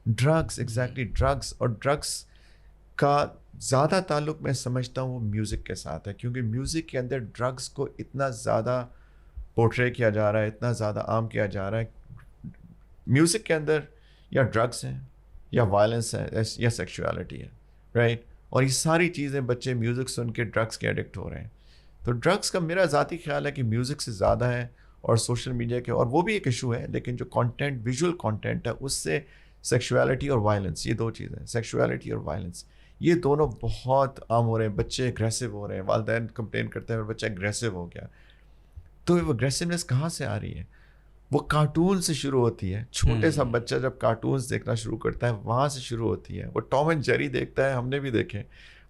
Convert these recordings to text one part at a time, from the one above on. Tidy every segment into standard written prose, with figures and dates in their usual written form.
Drugs, exactly drugs. اور drugs کا زیادہ تعلق میں سمجھتا ہوں وہ میوزک کے ساتھ ہے، کیونکہ میوزک کے اندر ڈرگس کو اتنا زیادہ پورٹرے کیا جا رہا ہے، اتنا زیادہ عام کیا جا رہا ہے. میوزک کے اندر یا ڈرگس ہیں یا وائلنس ہے یا سیکشولیٹی ہے، رائٹ. اور یہ ساری چیزیں بچے میوزک سن کے ڈرگس کے ایڈکٹ ہو رہے ہیں. تو ڈرگس کا میرا ذاتی خیال ہے کہ میوزک سے زیادہ ہے، اور سوشل میڈیا کے، اور وہ بھی ایک ایشو ہے، لیکن جو کانٹینٹ، ویژول کانٹینٹ ہے، اس سے سیکشولیٹی اور وائلنس، یہ دو چیزیں، سیکشولیٹی اور وائلنس، یہ دونوں بہت عام ہو رہے ہیں. بچے اگریسو ہو رہے ہیں، والدین کمپلین کرتے ہیں بچہ اگریسو ہو گیا. تو وہ اگریسونیس کہاں سے آ رہی ہے؟ وہ کارٹون سے شروع ہوتی ہے. چھوٹے سا بچہ جب کارٹونز دیکھنا شروع کرتا ہے وہاں سے شروع ہوتی ہے. وہ ٹام اینڈ جیری دیکھتا ہے، ہم نے بھی دیکھے،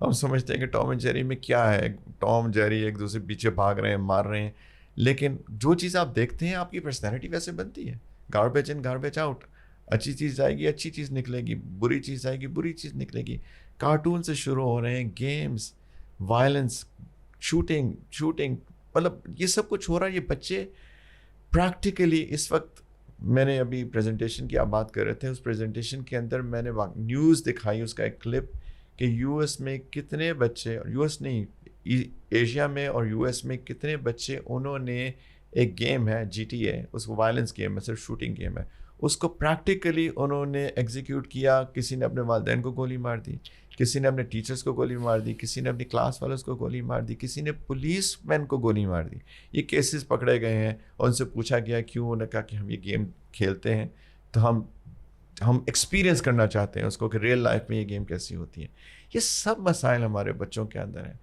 ہم سمجھتے ہیں کہ ٹام اینڈ جیری میں کیا ہے، ٹام جیری ایک دوسرے پیچھے بھاگ رہے ہیں، مار رہے ہیں. لیکن جو چیز آپ دیکھتے ہیں آپ کی پرسنالٹی ویسے بنتی ہے. گاربیج ان گاربیج آؤٹ. اچھی چیز آئے گی اچھی چیز نکلے گی، بری چیز آئے گی بری چیز نکلے گی. کارٹون سے شروع ہو رہے ہیں، گیمز، وائلنس، شوٹنگ، مطلب یہ سب کچھ ہو رہا ہے. یہ بچے پریکٹیکلی اس وقت، میں نے ابھی پریزنٹیشن کی آپ بات کر رہے تھے، اس پریزنٹیشن کے اندر میں نے نیوز دکھائی، اس کا ایک کلپ، کہ یو ایس میں کتنے بچے، یو ایس نہیں، ایشیا میں اور یو ایس میں کتنے بچے، انہوں نے ایک گیم ہے جی ٹی اے، اس کو وائلنس گیم ہے، صرف شوٹنگ گیم ہے، اس کو پریکٹیکلی انہوں نے ایگزیکیوٹ کیا. کسی نے اپنے والدین کو گولی مار دی، کسی نے اپنے ٹیچرس کو گولی مار دی، کسی نے اپنی کلاس والوں کو گولی مار دی، کسی نے پولیس مین کو گولی مار دی. یہ کیسز پکڑے گئے ہیں اور ان سے پوچھا گیا کیوں، انہوں نے کہا کہ ہم یہ گیم کھیلتے ہیں تو ہم ایکسپیرینس کرنا چاہتے ہیں اس کو کہ ریئل لائف میں یہ گیم کیسی ہوتی ہے. یہ سب مسائل ہمارے بچوں کے اندر ہیں.